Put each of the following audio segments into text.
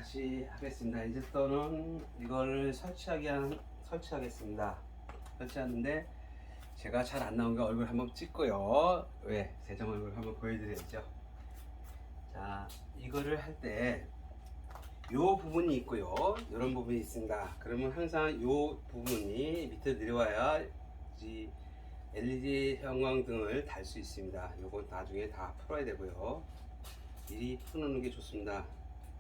다시 하겠습니다. 이제 또는 이걸 설치하겠습니다. 설치하는데 제가 잘 안 나온 게 얼굴 한번 찍고요. 왜? 세정 얼굴 한번 보여드려야죠. 자, 이거를 할 때 요 부분이 있고요. 이런 부분이 있습니다. 그러면 항상 요 부분이 밑으로 내려와야 이 LED 형광등을 달 수 있습니다. 요건 나중에 다 풀어야 되고요. 미리 풀어놓는 게 좋습니다.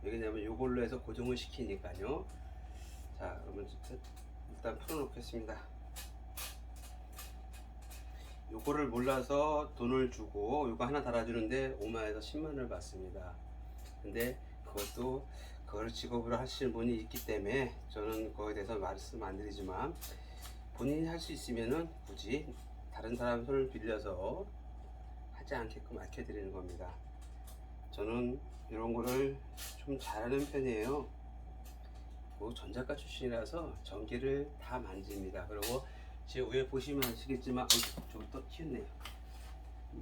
왜냐면 요걸로 해서 고정을 시키니까요. 자, 그러면 일단 풀어놓겠습니다. 요거를 몰라서 돈을 주고 요거 하나 달아주는데 5만에서 10만을 받습니다. 근데 그걸 직업으로 하시는 분이 있기 때문에 저는 그거에 대해서 말씀 안 드리지만 본인이 할 수 있으면은 굳이 다른 사람 손을 빌려서 하지 않게끔 아껴드리는 겁니다. 저는 이런 거를 좀 잘하는 편이에요. 전작가 출신이라서 전기를 다 만집니다. 그리고 제 위에 보시면 아시겠지만 저기 또 튀었네요.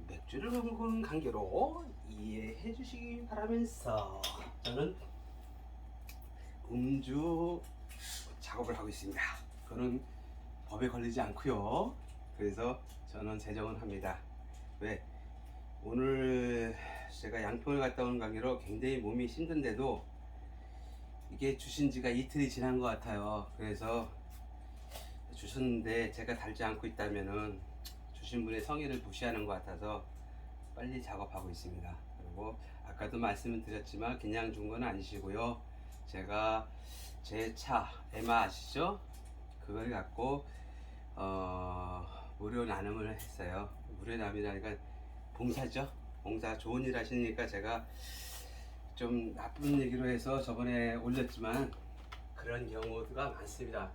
맥주를 먹는 관계로 이해해 주시기 바라면서 저는 음주 작업을 하고 있습니다. 그거는 법에 걸리지 않고요. 그래서 저는 제정을 합니다. 왜? 오늘 제가 양평을 갔다 오는 관계로 굉장히 몸이 힘든데도 이게 주신 지가 이틀이 지난 것 같아요. 그래서 주셨는데 제가 달지 않고 있다면은 주신 분의 성의를 무시하는 것 같아서 빨리 작업하고 있습니다. 그리고 아까도 말씀을 드렸지만 그냥 준 건 아니시고요. 제가 제 차 에마 아시죠? 그걸 갖고 무료 나눔을 했어요. 무료 나눔이라니까 봉사죠. 봉사 좋은 일 하시니까 제가 좀 나쁜 얘기로 해서 저번에 올렸지만 그런 경우가 많습니다.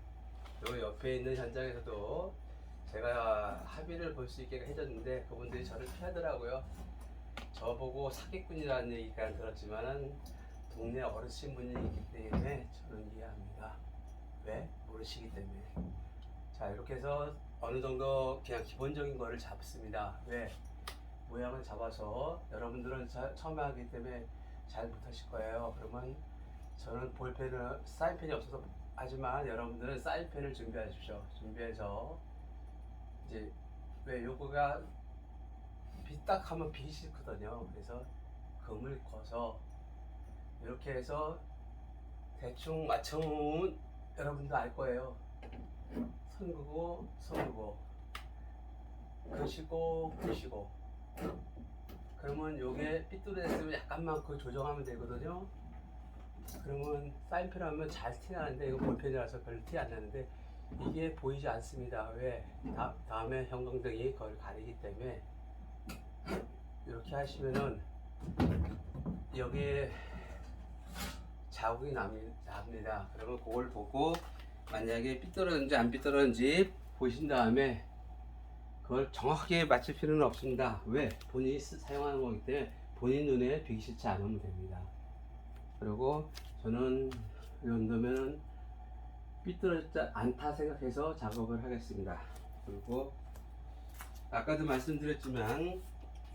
요 옆에 있는 현장에서도 제가 합의를 볼 수 있게 해줬는데 그분들이 저를 피하더라고요. 저보고 사기꾼이라는 얘기까지 들었지만은 동네 어르신분이 있기 때문에 저는 이해합니다. 왜? 모르시기 때문에. 자, 이렇게 해서 어느 정도 그냥 기본적인 거를 잡습니다. 왜? 모양을 잡아서 여러분들은 처음 하기 때문에 잘 못하실 거예요. 그러면 저는 볼펜을 사인펜이 없어서 하지만 여러분들은 사인펜을 준비하십시오. 준비해서 이제 왜 요거가 딱 하면 빛이 싫거든요. 그래서 금을 꺼서 이렇게 해서 대충 맞춰놓으면 여러분도 알 거예요. 선 그고 선 그고 그시고 그시고 그러면 요게 삐뚤어졌으면 약간만 그 조정하면 되거든요. 그러면 사인펜 하면 잘 티나는데 이거 볼펜이라서 별로 티 안 나는데 이게 보이지 않습니다. 왜? 다음에 형광등이 그걸 가리기 때문에 이렇게 하시면은 여기에 자국이 납니다. 그러면 그걸 보고 만약에 삐뚤어졌는지 안 삐뚤어졌는지 보신 다음에 그걸 정확하게 맞출 필요는 없습니다. 왜? 본인이 사용하는 거기 때문에 본인 눈에 비기 싫지 않으면 됩니다. 그리고 저는 이 정도면 삐뚤어졌지 않다 생각해서 작업을 하겠습니다. 그리고 아까도 말씀드렸지만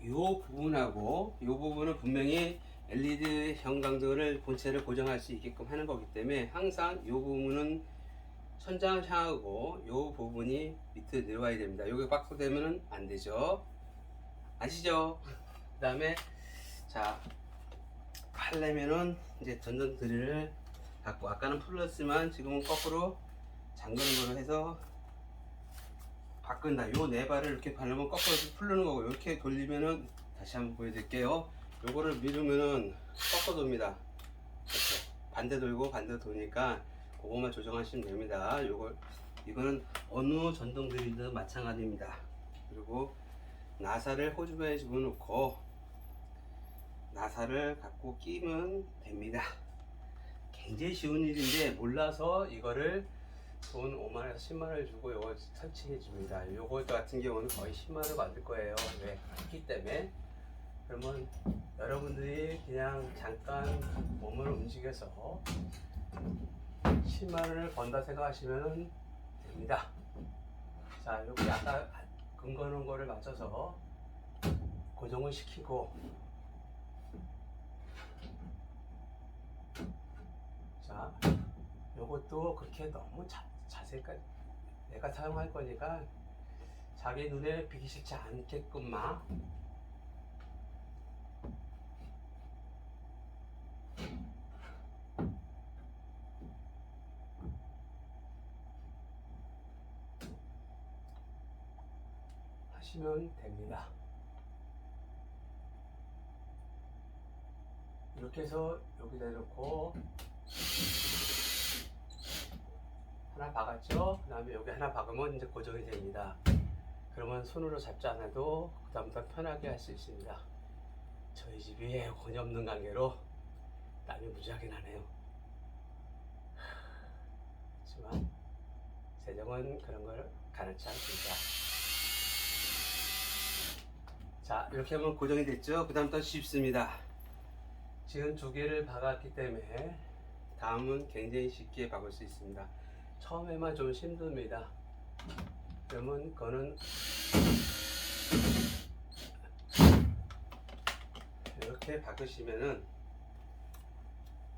이 부분하고 이 부분은 분명히 LED 형광등을 본체를 고정할 수 있게끔 하는 거기 때문에 항상 이 부분은 천장을 향하고 이 부분이 밑으로 내려와야 됩니다. 여기 빡빡되면 안 되죠. 아시죠? 그 다음에 자 하려면은 이제 전전 드릴을 갖고 아까는 풀렸지만 지금은 거꾸로 잠그는 걸로 해서 바꾼다. 요 네 발을 이렇게 바르면 거꾸로 풀르는 거고 이렇게 돌리면은 다시 한번 보여드릴게요. 요거를 밀으면은 거꾸로 돕니다. 이렇게 반대 돌고 반대 도니까 그것만 조정하시면 됩니다. 이거는 어느 전동 드릴도 마찬가지입니다. 그리고 나사를 호주변에 집어넣고 나사를 갖고 끼면 됩니다. 굉장히 쉬운 일인데 몰라서 이거를 돈 5만원에서 10만원을 주고 이거 설치해 줍니다. 요거 같은 경우는 거의 10만원 받을 거예요. 왜? 했기 때문에. 그러면 여러분들이 그냥 잠깐 몸을 움직여서 10만원을 번다 생각하시면 됩니다. 자, 여기 아까 근거는 거를 맞춰서 고정을 시키고 이것도 그렇게 너무 자세까지 내가 사용할 거니까 자기 눈에 비기 싫지 않게끔만 하시면 됩니다. 이렇게 해서 여기다 놓고 하나 박았죠? 그 다음에 여기 하나 박으면 이제 고정이 됩니다. 그러면 손으로 잡지 않아도 그 다음부터 편하게 할 수 있습니다. 저희 집이 에어컨이 없는 관계로 땀이 무지하게 나네요. 하지만 세정은 그런 걸 가능치 않습니다. 자, 이렇게 하면 고정이 됐죠? 그 다음부터 쉽습니다. 지금 두 개를 박았기 때문에 다음은 굉장히 쉽게 박을 수 있습니다. 처음에만 좀 힘듭니다. 그러면 그거는 이렇게 박으시면은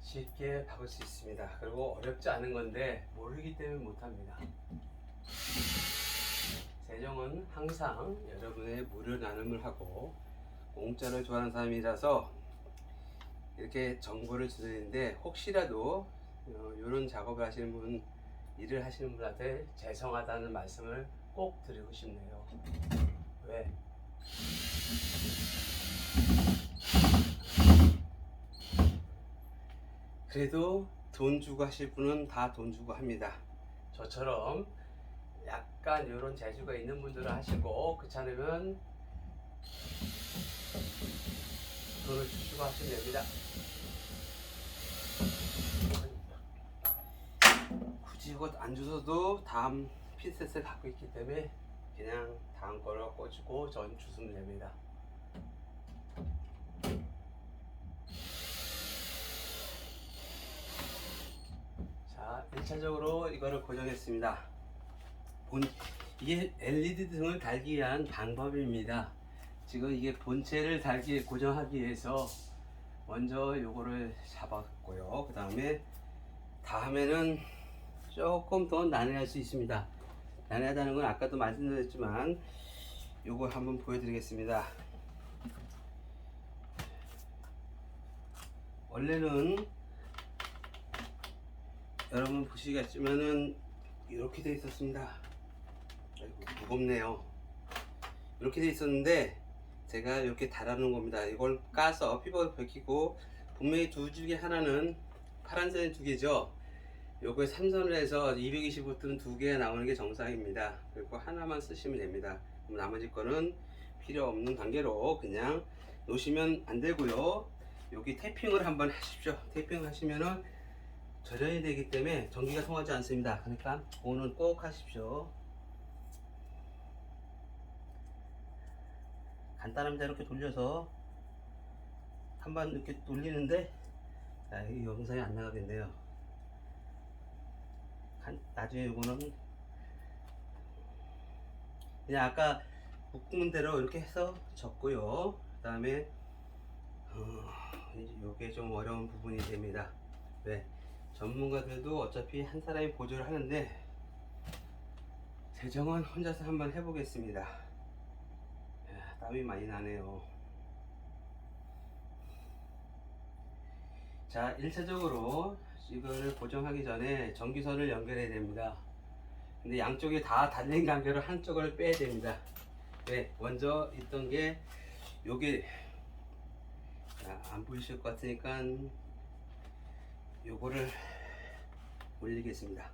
쉽게 박을 수 있습니다. 그리고 어렵지 않은 건데 모르기 때문에 못합니다. 세정은 항상 여러분의 무료 나눔을 하고 공짜를 좋아하는 사람이라서 이렇게 정보를 드리는데 혹시라도 이런 작업을 하시는 분, 일을 하시는 분한테 죄송하다는 말씀을 꼭 드리고 싶네요. 왜? 그래도 돈 주고 하실 분은 다 돈 주고 합니다. 저처럼 약간 이런 재주가 있는 분들은 하시고 그렇지 않으면 돈을 주시고 하시면 됩니다. 굳이 이것 안 주셔도 다음 핀셋을 갖고 있기 때문에 그냥 다음 거를 꽂고 전 주시면 됩니다. 자, 1차적으로 이거를 고정했습니다. 이게 LED 등을 달기 위한 방법입니다. 지금 이게 본체를 고정하기 위해서 먼저 요거를 잡았고요. 그 다음에는 조금 더 난해할 수 있습니다. 난해하다는 건 아까도 말씀드렸지만 요거 한번 보여드리겠습니다. 원래는 여러분 보시겠지만은 이렇게 돼 있었습니다. 아이고, 무겁네요. 이렇게 돼 있었는데 제가 이렇게 달아놓은 겁니다. 이걸 까서 피부를 벗기고 분명히 두 줄기 하나는 파란색은 두 개죠. 요거에 3선을 해서 220V는 두 개가 나오는 게 정상입니다. 그리고 하나만 쓰시면 됩니다. 그럼 나머지 거는 필요 없는 관계로 그냥 놓으시면 안 되고요. 여기 태핑을 한번 하십시오. 태핑 하시면은 절연이 되기 때문에 전기가 통하지 않습니다. 그러니까 그거는 꼭 하십시오. 간단합니다. 이렇게 돌려서 한번 이렇게 돌리는데 이 영상이 안 나가겠네요. 나중에 이거는 그냥 아까 묶은 대로 이렇게 해서 접고요. 그 다음에 이게 좀 어려운 부분이 됩니다. 왜? 전문가들도 어차피 한 사람이 보조를 하는데 세정은 혼자서 한번 해보겠습니다. 야, 땀이 많이 나네요. 자, 1차적으로 이거를 고정하기 전에 전기선을 연결해야 됩니다. 근데 양쪽이 다 달린 관계로 한쪽을 빼야 됩니다. 네, 먼저 있던 게 요게 안 보이실 것 같으니까 요거를 올리겠습니다. 요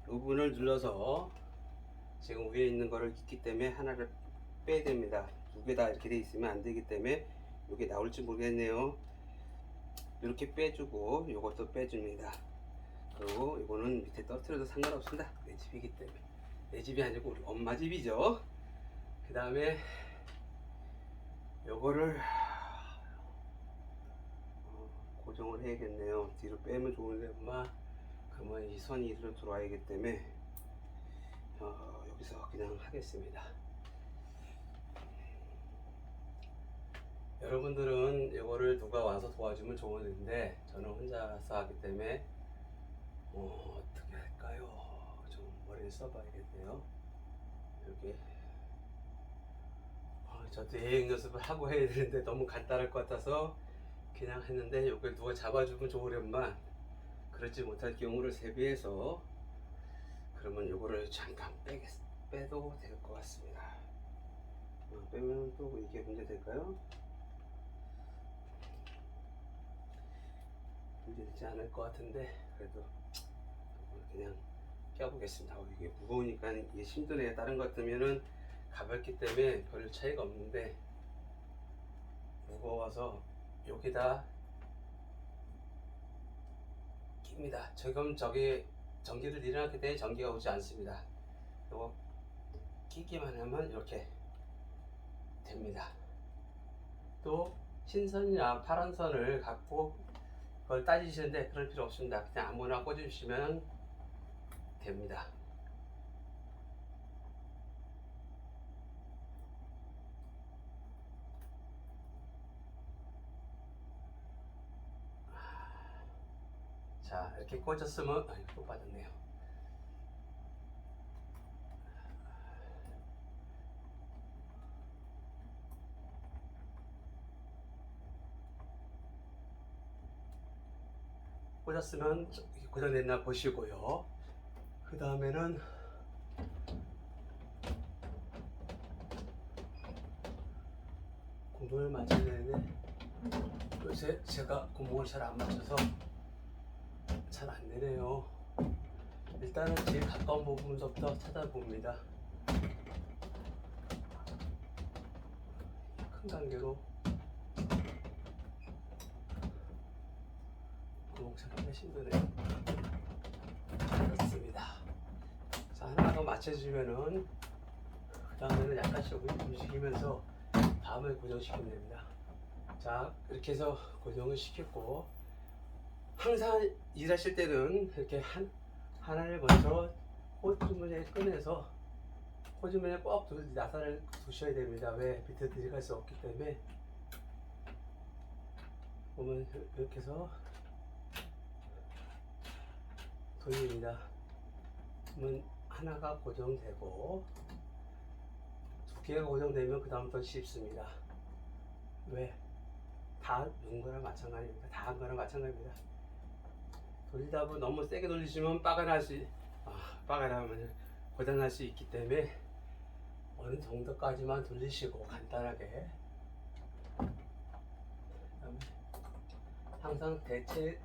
부분을 눌러서 지금 위에 있는 거를 있기 때문에 하나를 빼야 됩니다. 두 개 다 이렇게 돼 있으면 안 되기 때문에 요게 나올지 모르겠네요. 이렇게 빼주고 요것도 빼줍니다. 그리고 이거는 밑에 떨어뜨려도 상관없습니다. 내 집이기 때문에. 내 집이 아니고 우리 엄마 집이죠. 그 다음에 요거를 고정을 해야겠네요. 뒤로 빼면 좋은데 엄마 그러면 이 선이 이리로 들어와야기 때문에 여기서 그냥 하겠습니다. 여러분들은 이거를 누가 와서 도와주면 좋은데 저는 혼자서 하기 때문에 어떻게 할까요? 좀 머리를 써봐야겠네요. 이렇게 저도 예행 연습을 하고 해야 되는데 너무 간단할 것 같아서 그냥 했는데 이걸 누가 잡아주면 좋으련만 그렇지 못할 경우를 대비해서 그러면 요거를 잠깐 빼도 될 것 같습니다. 빼면 또 이게 문제 될까요? 문제 되지 않을 것 같은데 그래도 그냥 껴보겠습니다. 이게 무거우니까 이게 힘드네요. 다른 것 같으면은 가볍기 때문에 별 차이가 없는데 무거워서 여기다 낍니다. 지금 저기 전기를 일어났기 때문에 전기가 오지 않습니다. 이거 끼기만 하면 이렇게 됩니다. 또 흰선이나 파란 선을 갖고 그걸 따지시는데 그럴 필요 없습니다. 그냥 아무나 꽂아주시면 됩니다. 자, 이렇게 꽂았으면 또 빠졌네요. 꽂았으면 고정됐나 보시고요. 그 다음에는 구멍을 맞춰야 되는데 요새 제가 구멍을 잘 안 맞춰서 잘 안 되네요. 일단은 제일 가까운 부분부터 찾아봅니다. 큰 단계로 구멍 찾기가 힘드네요. 그렇습니다. 자, 하나 더 맞춰주면은 그 다음에는 약간씩 움직이면서 다음을 고정시키면 됩니다. 자, 이렇게 해서 고정을 시켰고 항상 일하실 때는 이렇게 하나를 먼저 호주머니에 꺼내서 호주머니에 꼭 나사를 두셔야 됩니다. 왜? 밑에 들어갈 수 없기 때문에. 보면 이렇게 해서 돌립니다. 그러면 하나가 고정되고 두 개가 고정되면 그 다음부터 쉽습니다. 왜? 다 누군 거랑 마찬가지입니다. 다 한 거랑 마찬가지입니다. 돌리다 보면 너무 세게 돌리시면 빠가 나면 고장날 수 있기 때문에 어느 정도까지만 돌리시고 간단하게. 그다음에 항상 대체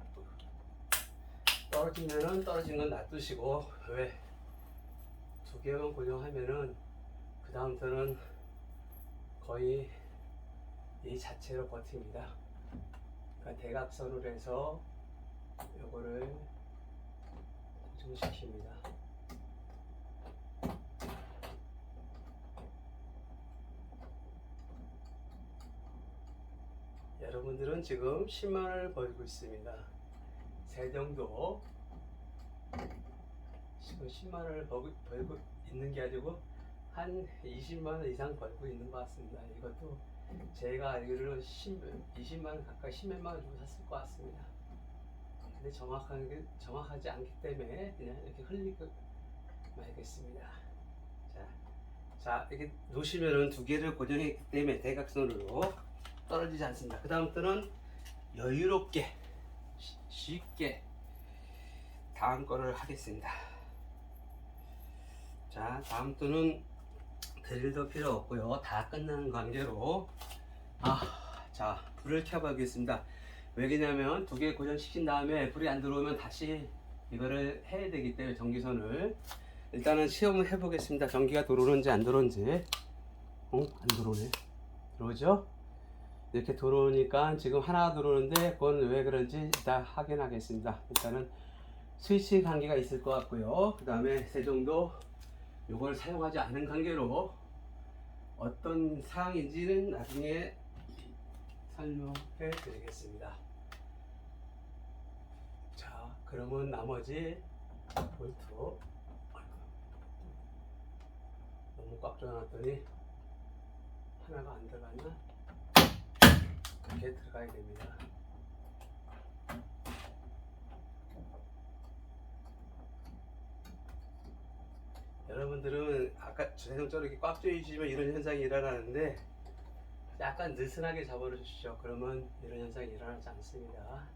떨어지면은 떨어진 건 놔두시고 왜? 두 개만 고정하면은 그 다음부터는 거의 이 자체로 버팁니다. 그러니까 대각선으로 해서 요거를 고정시킵니다. 여러분들은 지금 10만원을 벌고 있습니다. 세정도 지금 10만원을 벌고 있는 게 아니고 한 20만원 이상 벌고 있는 것 같습니다. 이것도 제가 알기로는 20만원 가까이 10몇만원 주고 샀을 것 같습니다. 근데 정확하지 않기 때문에 그냥 이렇게 흘리고 말겠습니다. 자, 이렇게 놓으시면은 두 개를 고정했기 때문에 대각선으로 떨어지지 않습니다. 그 다음부터는 여유롭게 쉽게 다음 거를 하겠습니다. 자, 다음부터는 드릴도 필요 없고요. 다 끝나는 관계로 자, 불을 켜보겠습니다. 왜냐면 두 개 고정시킨 다음에 불이 안 들어오면 다시 이거를 해야 되기 때문에 전기선을 일단은 시험을 해보겠습니다. 전기가 들어오는지 안 들어오는지. 안 들어오네. 들어오죠? 이렇게 들어오니까 지금 하나 들어오는데 그건 왜 그런지 일단 확인하겠습니다. 일단은 스위치 관계가 있을 것 같고요. 그 다음에 세정도 이걸 사용하지 않은 관계로 어떤 사항인지는 나중에 설명해 드리겠습니다. 자, 그러면 나머지 볼트 너무 꽉 조여놨더니 하나가 안 들어갔나? 이렇게 들어가야 됩니다. 여러분들은 아까 자동차로 이렇게 꽉 조이시면 이런 현상이 일어나는데 약간 느슨하게 잡아주시죠. 그러면 이런 현상이 일어나지 않습니다.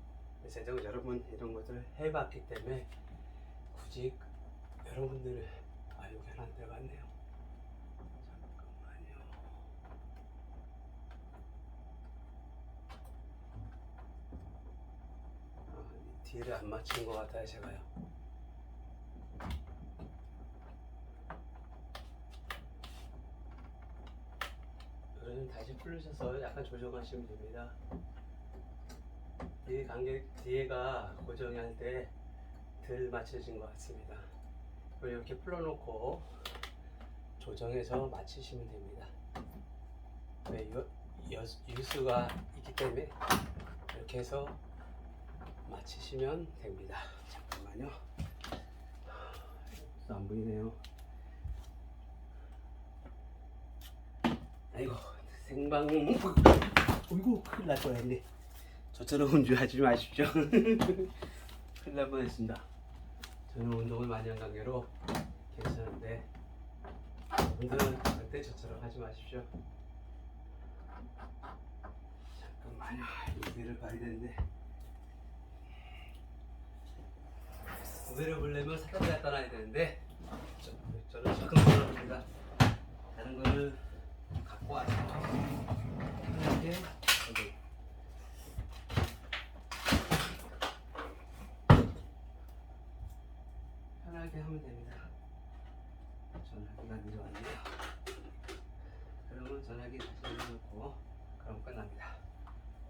제가 여러분 이런 것들을 해봤기 때문에 굳이 여러분들을 여기 하나 안 들어갔네요. 잠깐만요. 뒤를 안 맞춘 것 같아요, 제가요. 그러면 다시 풀으셔서 약간 조정하시면 됩니다. 뒤에가 고정이 할 때 덜 맞춰진 것 같습니다. 그리고 이렇게 풀어놓고 조정해서 맞추시면 됩니다. 왜 유수가 있기 때문에 이렇게 해서 맞추시면 됩니다. 잠깐만요. 안 보이네요. 아이고 생방 어이구 큰일 날 뻔했네. 저처럼 운전하지 마십시오. 큰일 날 뻔했습니다. 저는 운동을 많이 한 관계로 괜찮은데 여러분들은 절대 저처럼 하지 마십시오. 잠깐만요. 여기를 봐야 되는데 우회를 보려면 살짝 떠나야 되는데 저는 조금 떠납니다. 다른 거를 갖고 와서 이렇게 여기 편하게 하면 됩니다. 전화기가 내려왔네요. 그러면 전화기 다시 내려놓고 그럼 끝납니다.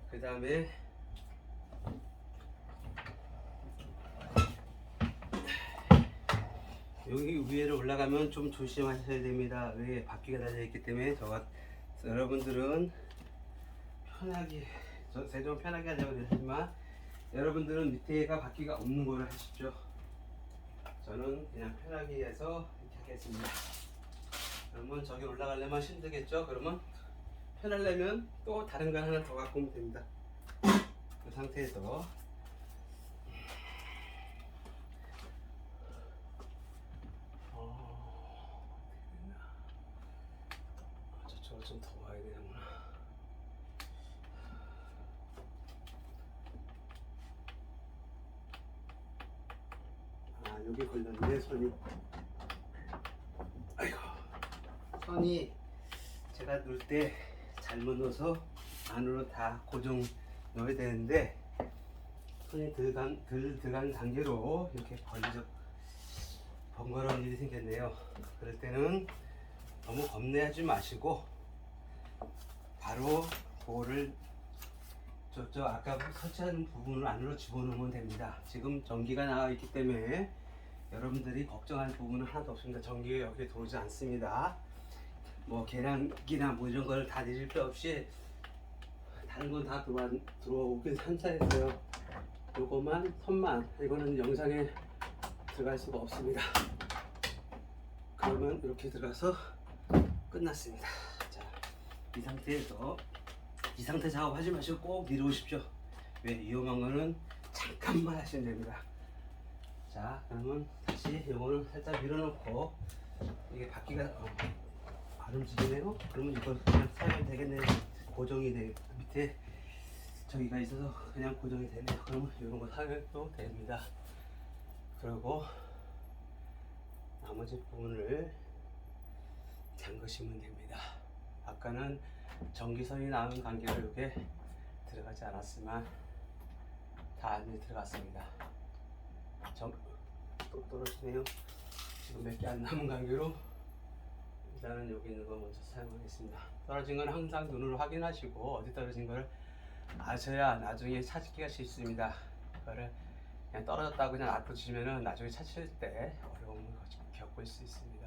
그 다음에 여기 위에를 올라가면 좀 조심하셔야 됩니다. 왜 바퀴가 달려있기 때문에 여러분들은 편하게 세종 편하게 하려고 하지만 여러분들은 밑에가 바퀴가 없는 걸 하십시오. 저는 그냥 편하게 해서 이렇게 하겠습니다. 그러면 저기 올라가려면 힘들겠죠? 그러면 편하려면 또 다른 거 하나 더 갖고 오면 됩니다. 그 상태에서 저쪽으로 좀 더 와야 되는구나. 여기 걸렸네 손이. 아이고 손이 제가 넣을 때 잘못 넣어서 안으로 다 고정 넣어야 되는데 손이 덜 들어간 단계로 이렇게 번거로운 일이 생겼네요. 그럴 때는 너무 겁내하지 마시고 바로 그거를 저 아까 설치하는 부분을 안으로 집어넣으면 됩니다. 지금 전기가 나와 있기 때문에 여러분들이 걱정할 부분은 하나도 없습니다. 전기가 여기에 들어오지 않습니다. 뭐 계량기나 뭐 이런 걸 다 내릴 필요 없이 다른 건 다 들어오긴 한차했어요. 요거만 선만 이거는 영상에 들어갈 수가 없습니다. 그러면 이렇게 들어가서 끝났습니다. 자, 이 상태 작업하지 마시고 꼭 밀어오십시오. 왜 위험한 거는 잠깐만 하시면 됩니다. 자, 그러면 다시 요거는 살짝 밀어놓고 이게 바퀴가 안 움직이네요. 그러면 이걸 그냥 사용이 되겠네요. 고정이 밑에 저기가 있어서 그냥 고정이 되네요. 그러면 이런 거 사용도 됩니다. 그리고 나머지 부분을 잠그시면 됩니다. 아까는 전기선이 나오는 관계로 이렇게 들어가지 않았지만 다 안에 들어갔습니다. 또 떨어지네요. 지금 몇 개 안 남은 관계로 일단은 여기 있는 거 먼저 사용하겠습니다. 떨어진 건 항상 눈으로 확인하시고 어디 떨어진 걸 아셔야 나중에 찾기가 쉽습니다. 그거를 그냥 떨어졌다고 그냥 놔두시면은 나중에 찾을 때 어려움을 겪을 수 있습니다.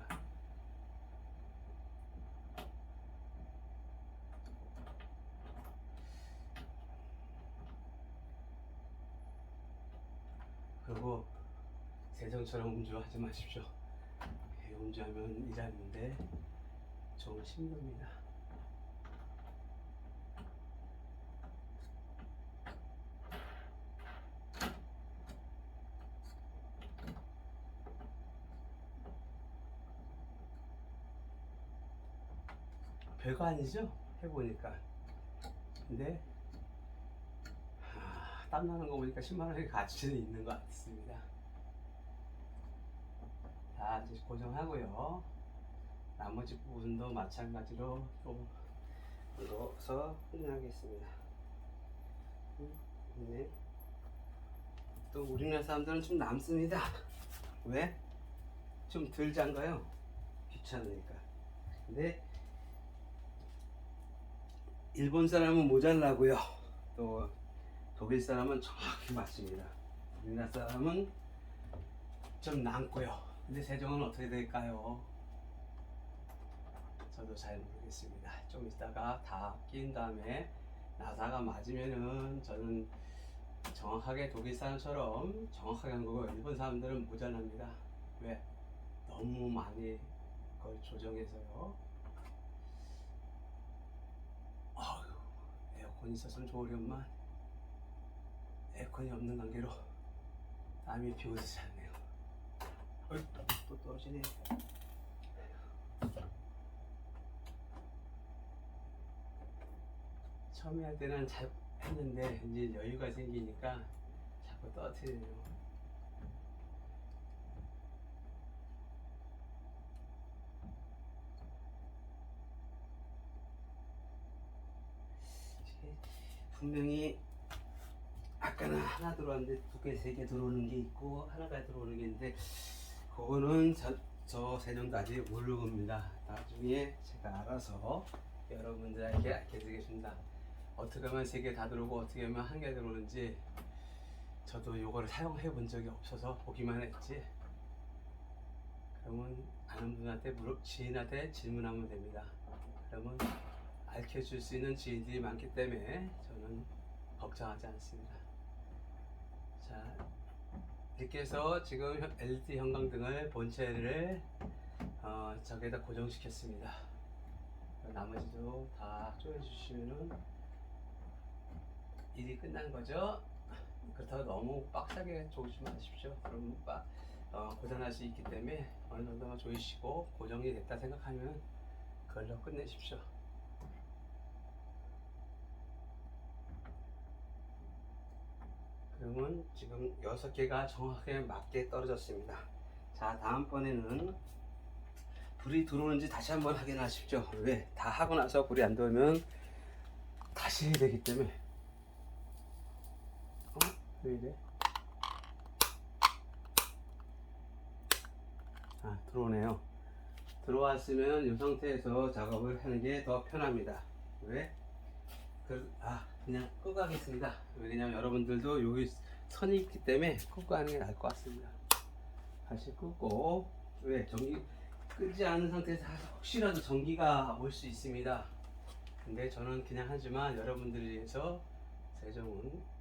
그리고 세정처럼 음주하지 마십시오. 음주하면 일하는데 정말 힘듭니다. 별거 아니죠? 해보니까. 근데 땀나는 거 보니까 10만 원의 가치는 있는 것 같습니다. 자, 이제 고정하고요. 나머지 부분도 마찬가지로 또 넣어서 끝나겠습니다. 네. 또 우리나라 사람들은 좀 남습니다. 왜? 좀 덜 잠가요. 귀찮으니까. 근데 일본 사람은 모자라고요. 또 독일 사람은 정확히 맞습니다. 우리나라 사람은 좀 남고요. 근데 세종은 어떻게 될까요? 저도 잘 모르겠습니다. 좀 이따가 다 낀 다음에 나사가 맞으면은 저는 정확하게 독일 사람처럼 정확하게 한 거고, 일본 사람들은 모자랍니다. 왜? 너무 많이 그걸 조정해서요. 아유, 에어컨이 있었으면 좋으련만 에어컨이 없는 관계로 땀이 비오듯이 않네요. 또 떨어지네. 처음에 할 때는 잘 했는데 이제 여유가 생기니까 자꾸 떨어뜨리네요. 분명히 아까는 하나 들어왔는데 두 개, 세 개 들어오는 게 있고 하나가 들어오는 게 있는데, 그거는 저 세정도 아직 모르고입니다. 나중에 제가 알아서 여러분들에게 알게 되겠습니다. 어떻게 하면 세 개 다 들어오고 어떻게 하면 한 개 들어오는지 저도 요거를 사용해 본 적이 없어서 보기만 했지. 그러면 아는 분한테 지인한테 질문하면 됩니다. 그러면 알려줄 수 있는 지인들이 많기 때문에 저는 걱정하지 않습니다. 자, 이렇게 해서 지금 LED 형광등을 본체를 저기에다 고정시켰습니다. 나머지도 다 조여주시면은 일이 끝난 거죠. 그렇다고 너무 빡세게 조이지 마십시오. 그러면 고장날 수 있기 때문에 어느 정도만 조이시고 고정이 됐다 생각하면 그걸로 끝내십시오. 그러면 지금 6개가 정확하게 맞게 떨어졌습니다. 자, 다음번에는 불이 들어오는지 다시 한번 확인하십시오. 왜? 다 하고 나서 불이 안 들어오면 다시 해야 되기 때문에. 왜 이래? 들어오네요. 들어왔으면 이 상태에서 작업을 하는 게 더 편합니다. 왜? 그냥 끄고 하겠습니다. 왜냐면 여러분들도 여기 선이 있기 때문에 끄고 하는 게 나을 것 같습니다. 다시 끄고, 왜? 전기 끄지 않은 상태에서 혹시라도 전기가 올 수 있습니다. 근데 저는 그냥 하지만 여러분들을 위해서 세정은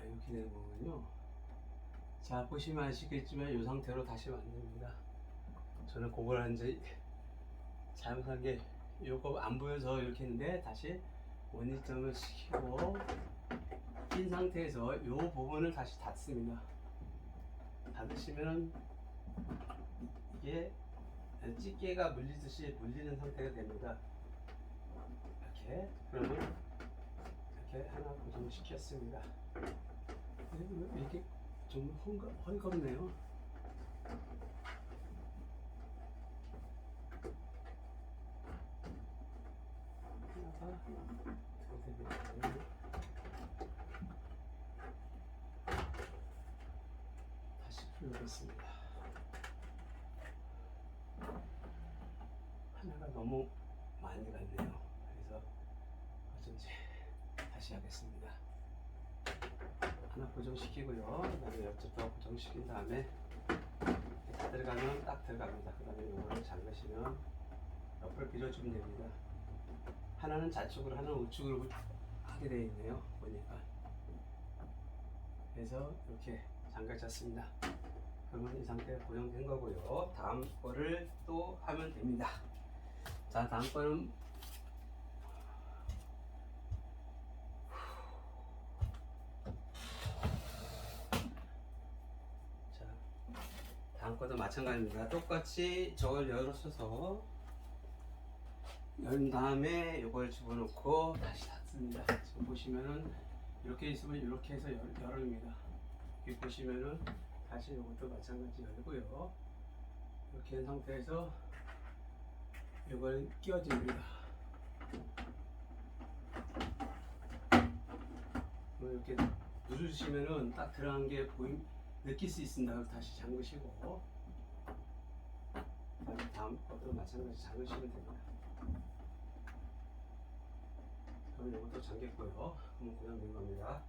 이렇게 되는 거군요. 자, 보시면 아시겠지만 이 상태로 다시 만듭니다. 저는 그걸 이제 잘못한 게 요거 안 보여서 이렇게 했는데, 다시 원위점을 시키고 낀 상태에서 이 부분을 다시 닫습니다. 닫으시면 이게 찌개가 물리듯이 물리는 상태가 됩니다. 이렇게. 그러면 이렇게 하나 고정시켰습니다. 이게 좀 헐겁네요. 다시 풀어보겠습니다. 하나가 너무 많이 갔네요. 그래서 어쩐지 다시 하겠습니다. 하나 고정시키고요. 그다음에 옆쪽도 고정시킨 다음에 다 들어가면 딱 들어갑니다. 그 다음에 이거를 잠그시면 옆을 밀어주면 됩니다. 하나는 좌측으로, 하나는 우측으로 하게 되어 있네요. 보니까. 그래서 이렇게 잠가졌습니다. 그러면 이 상태에 고정된 거고요. 다음 거를 또 하면 됩니다. 자, 다음 거는 다음 것도 마찬가지입니다. 똑같이 저걸 열어서 연 다음에 이걸 집어넣고 다시 닫습니다. 지금 보시면은 이렇게 있으면 이렇게 해서 열입니다. 여기 보시면은 다시 이것도 마찬가지 열고요. 이렇게 한 상태에서 이걸 끼워줍니다. 이렇게 누르시면은 딱 들어간 게 느낄 수 있습니다. 다시 잠그시고 다음 것도 마찬가지 잠그시면 됩니다. 그럼 이것도 잠겼고요. 그럼 그냥 된 겁니다.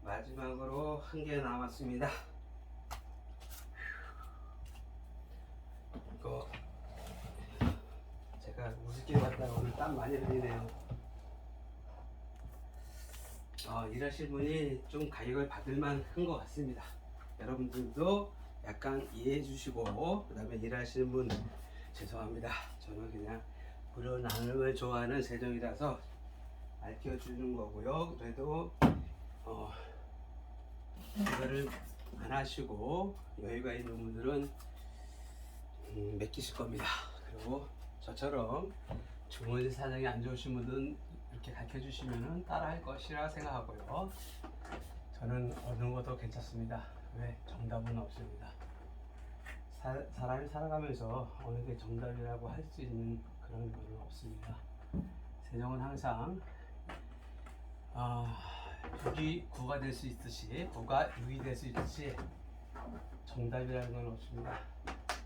마지막으로 한 개 남았습니다. 이거 제가 우습게 봤다가 오늘 땀 많이 흘리네요. 일하실 분이 좀 가격을 받을만 한 것 같습니다. 여러분들도 약간 이해해 주시고, 그 다음에 일하시는 분 죄송합니다. 저는 그냥 무료 나눔을 좋아하는 세정이라서 알려주는 거고요. 그래도 이거를 안 하시고 여유가 있는 분들은 맡기실 겁니다. 그리고 저처럼 주머니 사정이 안 좋으신 분들은 이렇게 가르쳐 주시면 따라 할 것이라 생각하고요. 저는 어느 것도 괜찮습니다. 왜? 정답은 없습니다. 사람이 살아가면서 어느 게 정답이라고 할 수 있는 그런 건 없습니다. 세정은 항상 6이 9가 될 수 있듯이 9가 6이 될 수 있듯이 정답이라는 건 없습니다.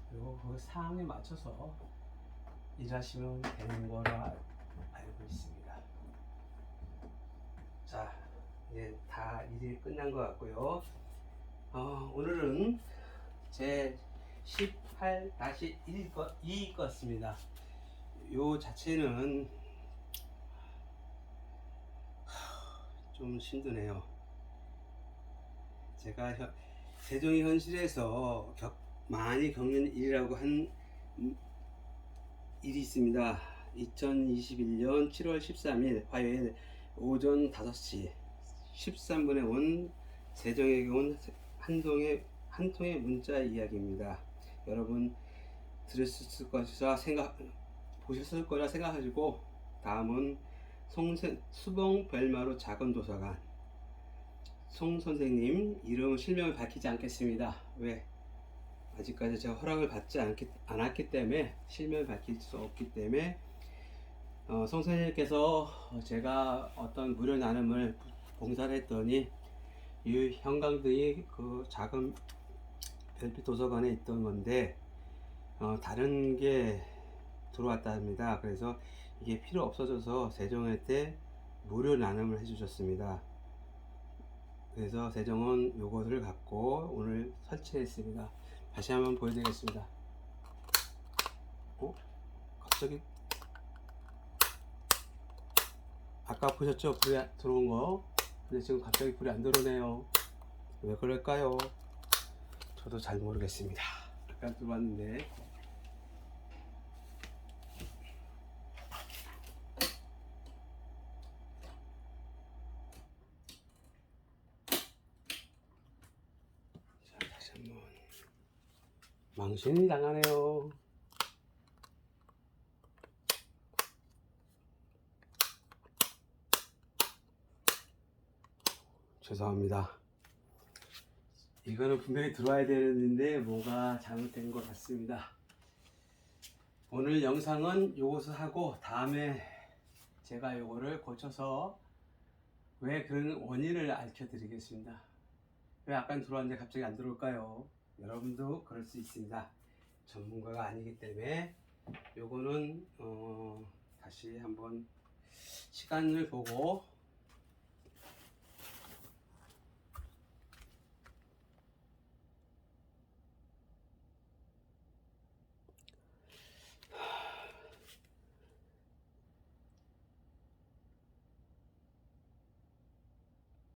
그리고 그 상황에 맞춰서 일하시면 되는 거라 알고 있습니다. 자, 이제 다 일이 끝난 것 같고요. 오늘은 제 18-2 것입니다. 요 자체는 좀 힘드네요. 제가 세종이 현실에서 많이 겪는 일이라고 한 일이 있습니다. 2021년 7월 13일 화요일 오전 5시 13분에 온 세종에게 온 한 통의 문자 이야기입니다. 여러분 들으셨을 것이라 보셨을 거라 생각하시고, 다음은 수봉 별마루 작은 도서관 송 선생님 이름 실명을 밝히지 않겠습니다. 왜? 아직까지 제가 허락을 받지 않았기 때문에 실명을 밝힐 수 없기 때문에 송 선생님께서 제가 어떤 무료 나눔을 봉사를 했더니 이 형광등이 그 작은 별빛 도서관에 있던 건데 다른 게 들어왔다 합니다. 그래서 이게 필요 없어져서 세종회 때 무료 나눔을 해주셨습니다. 그래서 세종은 요것을 갖고 오늘 설치했습니다. 다시 한번 보여드리겠습니다. 갑자기 아까 보셨죠? 불이 들어온 거. 근데 지금 갑자기 불이 안 들어오네요. 왜 그럴까요? 저도 잘 모르겠습니다. 아까 들어왔는데 자, 다시 한번 망신이 당하네요. 죄송합니다. 이거는 분명히 들어와야 되는데 뭐가 잘못된 것 같습니다. 오늘 영상은 요것을 하고 다음에 제가 요거를 고쳐서 왜 그런 원인을 알려 드리겠습니다. 왜 아까 들어왔는데 갑자기 안 들어올까요? 여러분도 그럴 수 있습니다. 전문가가 아니기 때문에 요거는 다시 한번 시간을 보고